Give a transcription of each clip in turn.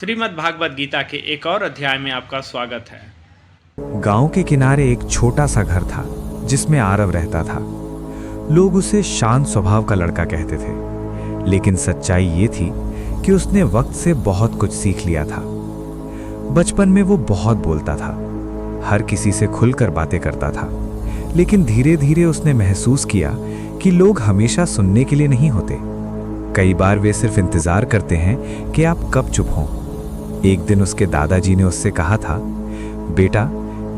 श्रीमद् भागवत गीता के एक और अध्याय में आपका स्वागत है। गांव के किनारे एक छोटा सा घर था जिसमें आरव रहता था। लोग उसे शांत स्वभाव का लड़का कहते थे, लेकिन सच्चाई ये थी कि उसने वक्त से बहुत कुछ सीख लिया था। बचपन में वो बहुत बोलता था, हर किसी से खुलकर बातें करता था, लेकिन धीरे धीरे उसने महसूस किया कि लोग हमेशा सुनने के लिए नहीं होते। कई बार वे सिर्फ इंतजार करते हैं कि आप कब चुप हों। एक दिन उसके दादाजी ने उससे कहा था, बेटा,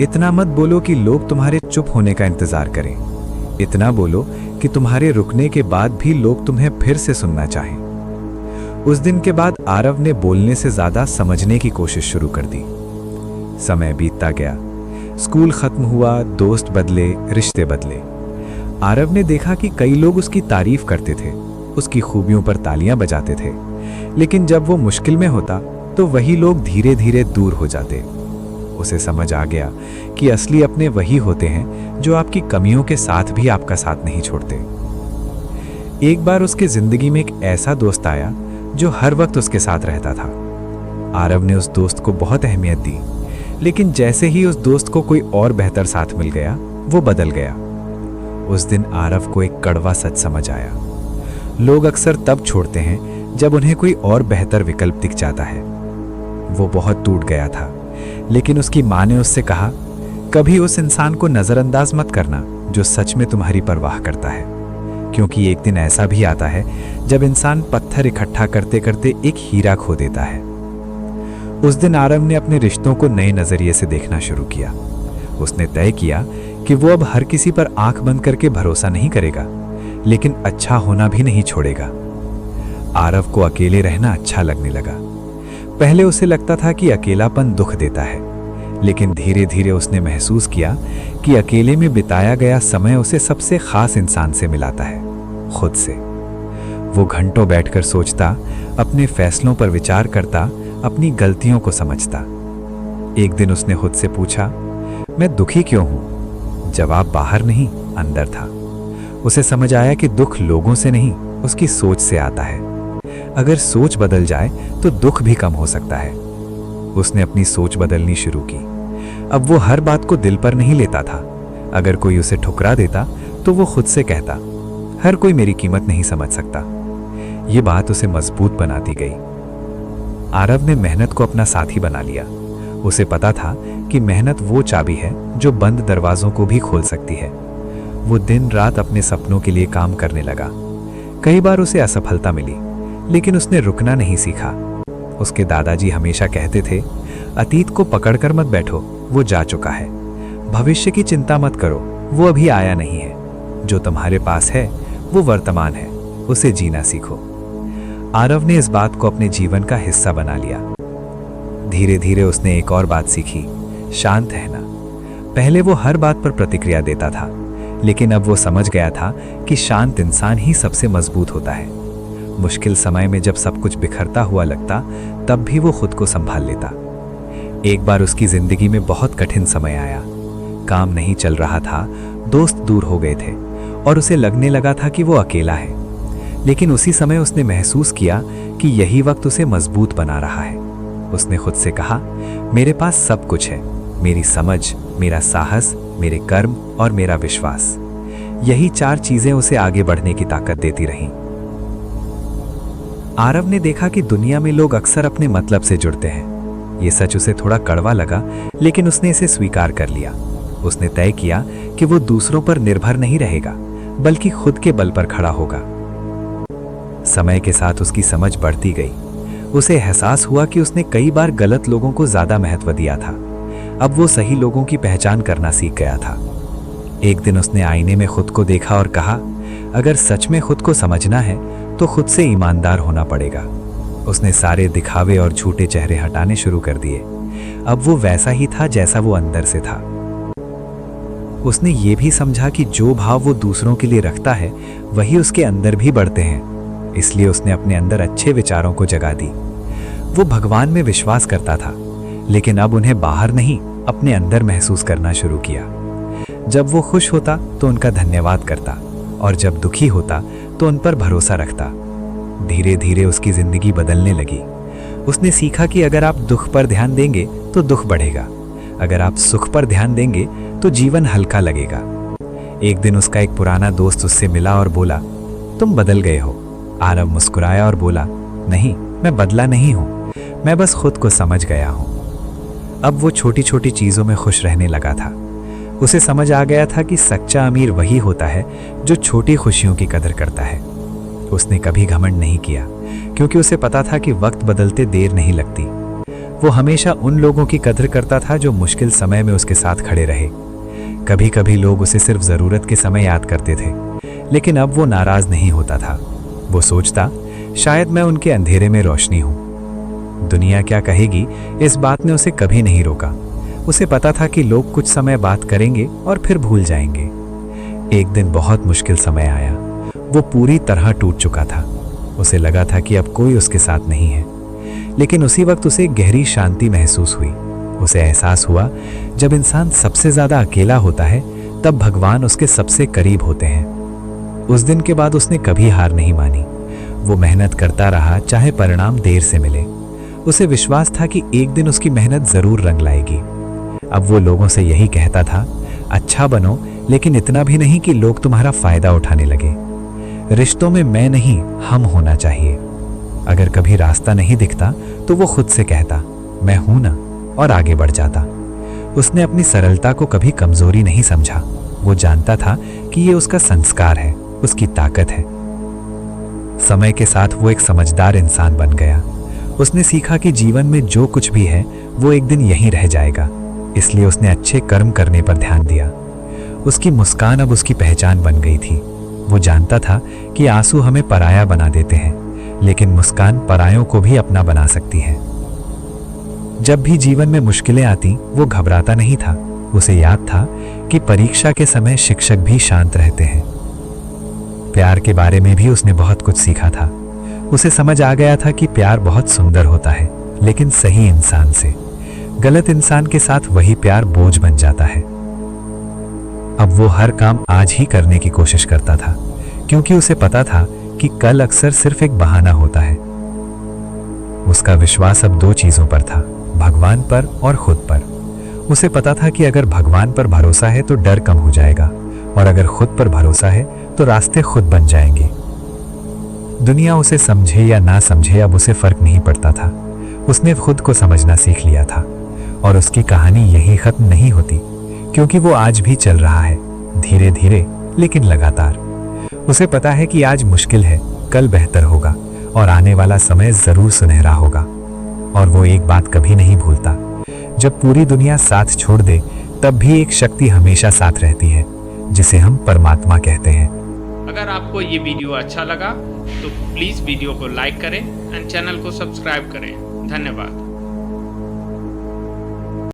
इतना मत बोलो कि लोग तुम्हारे चुप होने का इंतजार करें। इतना बोलो कि तुम्हारे रुकने के बाद भी लोग तुम्हें फिर से सुनना चाहें। उस दिन के बाद आरव ने बोलने से ज्यादा समझने की कोशिश शुरू कर दी। समय बीतता गया, स्कूल खत्म हुआ, दोस्त बदले, रिश्ते बदले। आरव ने देखा कि कई लोग उसकी तारीफ करते थे, उसकी खूबियों पर तालियां बजाते थे, लेकिन जब वो मुश्किल में होता तो वही लोग धीरे धीरे दूर हो जाते। उसे समझ आ गया कि असली अपने वही होते हैं जो आपकी कमियों के साथ भी आपका साथ नहीं छोड़ते। एक बार उसके जिंदगी में एक ऐसा दोस्त आया जो हर वक्त उसके साथ रहता था। आरव ने उस दोस्त को बहुत अहमियत दी, लेकिन जैसे ही उस दोस्त को कोई और बेहतर साथ मिल गया, वो बदल गया। उस दिन आरव को एक कड़वा सच समझ आया। लोग अक्सर तब छोड़ते हैं जब उन्हें कोई और बेहतर विकल्प दिख जाता है। वो बहुत टूट गया था, लेकिन उसकी माँ ने उससे कहा, कभी उस इंसान को नजरअंदाज मत करना जो सच में तुम्हारी परवाह करता है, क्योंकि एक दिन ऐसा भी आता है जब इंसान पत्थर इकट्ठा करते करते एक हीरा खो देता है। उस दिन आरव ने अपने रिश्तों को नए नजरिए से देखना शुरू किया। उसने तय किया कि वो अब हर किसी पर आंख बंद करके भरोसा नहीं करेगा, लेकिन अच्छा होना भी नहीं छोड़ेगा। आरव को अकेले रहना अच्छा लगने लगा। पहले उसे लगता था कि अकेलापन दुख देता है, लेकिन धीरे धीरे उसने महसूस किया कि अकेले में बिताया गया समय उसे सबसे खास इंसान से मिलाता है, खुद से। वो घंटों बैठकर सोचता, अपने फैसलों पर विचार करता, अपनी गलतियों को समझता। एक दिन उसने खुद से पूछा, मैं दुखी क्यों हूं? जवाब बाहर नहीं, अंदर था। उसे समझ आया कि दुख लोगों से नहीं, उसकी सोच से आता है। अगर सोच बदल जाए तो दुख भी कम हो सकता है। उसने अपनी सोच बदलनी शुरू की। अब वो हर बात को दिल पर नहीं लेता था। अगर कोई उसे ठुकरा देता तो वो खुद से कहता, हर कोई मेरी कीमत नहीं समझ सकता। ये बात उसे मजबूत बनाती गई। आरव ने मेहनत को अपना साथी बना लिया। उसे पता था कि मेहनत वो चाबी है जो बंद दरवाजों को भी खोल सकती है। वो दिन रात अपने सपनों के लिए काम करने लगा। कई बार उसे असफलता मिली, लेकिन उसने रुकना नहीं सीखा। उसके दादाजी हमेशा कहते थे, अतीत को पकड़कर मत बैठो, वो जा चुका है। भविष्य की चिंता मत करो, वो अभी आया नहीं है। जो तुम्हारे पास है वो वर्तमान है, उसे जीना सीखो। आरव ने इस बात को अपने जीवन का हिस्सा बना लिया। धीरे धीरे उसने एक और बात सीखी, शांत रहना। पहले वो हर बात पर प्रतिक्रिया देता था, लेकिन अब वो समझ गया था कि शांत इंसान ही सबसे मजबूत होता है। मुश्किल समय में जब सब कुछ बिखरता हुआ लगता, तब भी वो खुद को संभाल लेता। एक बार उसकी जिंदगी में बहुत कठिन समय आया। काम नहीं चल रहा था, दोस्त दूर हो गए थे और उसे लगने लगा था कि वो अकेला है। लेकिन उसी समय उसने महसूस किया कि यही वक्त उसे मजबूत बना रहा है। उसने खुद से कहा, मेरे पास सब कुछ है, मेरी समझ, मेरा साहस, मेरे कर्म और मेरा विश्वास। यही चार चीजें उसे आगे बढ़ने की ताकत देती रहीं। आरव ने देखा कि दुनिया में लोग अक्सर अपने मतलब से जुड़ते हैं। ये सच उसे थोड़ा कड़वा लगा, लेकिन उसने इसे स्वीकार कर लिया। उसने तय किया कि वो दूसरों पर निर्भर नहीं रहेगा, बल्कि खुद के बल पर खड़ा होगा। समय के साथ उसकी समझ बढ़ती गई। उसे एहसास हुआ कि उसने कई बार गलत लोगों को ज्यादा महत्व दिया था। अब वो सही लोगों की पहचान करना सीख गया था। एक दिन उसने आईने में खुद को देखा और कहा, अगर सच में खुद को समझना है तो खुद से ईमानदार होना पड़ेगा। उसने सारे दिखावे और झूठे चेहरे हटाने शुरू कर दिए। अब वो वैसा ही था जैसा वो अंदर से था। उसने ये भी समझा कि जो भाव वो दूसरों के लिए रखता है, वही उसके अंदर भी बढ़ते हैं। इसलिए उसने अपने अंदर अच्छे विचारों को जगा दी। वो भगवान में विश्वास करता था, लेकिन अब उन्हें बाहर नहीं, अपने अंदर महसूस करना शुरू किया। जब वो खुश होता तो उनका धन्यवाद करता, और जब दुखी होता तो उन पर भरोसा रखता। धीरे धीरे उसकी जिंदगी बदलने लगी। उसने सीखा कि अगर आप दुख पर ध्यान देंगे तो दुख बढ़ेगा, अगर आप सुख पर ध्यान देंगे तो जीवन हल्का लगेगा। एक दिन उसका एक पुराना दोस्त उससे मिला और बोला, तुम बदल गए हो। आरव मुस्कुराया और बोला, नहीं, मैं बदला नहीं हूं, मैं बस खुद को समझ गया हूं। अब वो छोटी छोटी चीजों में खुश रहने लगा था। उसे समझ आ गया था कि सच्चा अमीर वही होता है जो छोटी खुशियों की कदर करता है। उसने कभी घमंड नहीं किया, क्योंकि उसे पता था कि वक्त बदलते देर नहीं लगती। वो हमेशा उन लोगों की कदर करता था जो मुश्किल समय में उसके साथ खड़े रहे। कभी कभी लोग उसे सिर्फ जरूरत के समय याद करते थे, लेकिन अब वो नाराज नहीं होता था। वो सोचता, शायद मैं उनके अंधेरे में रोशनी हूं। दुनिया क्या कहेगी, इस बात ने उसे कभी नहीं रोका। उसे पता था कि लोग कुछ समय बात करेंगे और फिर भूल जाएंगे। एक दिन बहुत मुश्किल समय आया। वो पूरी तरह टूट चुका था। उसे लगा था कि अब कोई उसके साथ नहीं है, लेकिन उसी वक्त उसे गहरी शांति महसूस हुई। उसे एहसास हुआ, जब इंसान सबसे ज्यादा अकेला होता है तब भगवान उसके सबसे करीब होते हैं। उस दिन के बाद उसने कभी हार नहीं मानी। वो मेहनत करता रहा, चाहे परिणाम देर से मिले। उसे विश्वास था कि एक दिन उसकी मेहनत जरूर रंग लाएगी। अब वो लोगों से यही कहता था, अच्छा बनो, लेकिन इतना भी नहीं कि लोग तुम्हारा फायदा उठाने लगे। रिश्तों में मैं नहीं, हम होना चाहिए। अगर कभी रास्ता नहीं दिखता तो वो खुद से कहता, मैं हूं ना, और आगे बढ़ जाता। उसने अपनी सरलता को कभी कमजोरी नहीं समझा। वो जानता था कि ये उसका संस्कार है, उसकी ताकत है। समय के साथ वो एक समझदार इंसान बन गया। उसने सीखा कि जीवन में जो कुछ भी है वो एक दिन यहीं रह जाएगा, इसलिए उसने अच्छे कर्म करने पर ध्यान दिया। उसकी मुस्कान अब उसकी पहचान बन गई थी। वो जानता था कि आंसू हमें पराया बना देते हैं, लेकिन मुस्कान परायों को भी अपना बना सकती है। जब भी जीवन में मुश्किलें आती, वो घबराता नहीं था। उसे याद था कि परीक्षा के समय शिक्षक भी शांत रहते हैं। प्यार के बारे में भी उसने बहुत कुछ सीखा था। उसे समझ आ गया था कि प्यार बहुत सुंदर होता है, लेकिन सही इंसान से। गलत इंसान के साथ वही प्यार बोझ बन जाता है। अब वो हर काम आज ही करने की कोशिश करता था, क्योंकि उसे पता था कि कल अक्सर सिर्फ एक बहाना होता है। उसका विश्वास अब दो चीजों पर था, भगवान पर और खुद पर। उसे पता था कि अगर भगवान पर भरोसा है तो डर कम हो जाएगा, और अगर खुद पर भरोसा है तो रास्ते खुद बन जाएंगे। दुनिया उसे समझे या ना समझे, अब उसे फर्क नहीं पड़ता था। उसने खुद को समझना सीख लिया था, और उसकी कहानी यही खत्म नहीं होती, क्योंकि वो आज भी चल रहा है, धीरे धीरे लेकिन लगातार। उसे पता है कि आज मुश्किल है, कल बेहतर होगा, और आने वाला समय जरूर सुनहरा होगा। और वो एक बात कभी नहीं भूलता, जब पूरी दुनिया साथ छोड़ दे तब भी एक शक्ति हमेशा साथ रहती है, जिसे हम परमात्मा कहते हैं। अगर आपको ये वीडियो अच्छा लगा तो प्लीज़ वीडियो को लाइक करें एंड चैनल को सब्सक्राइब करें। धन्यवाद।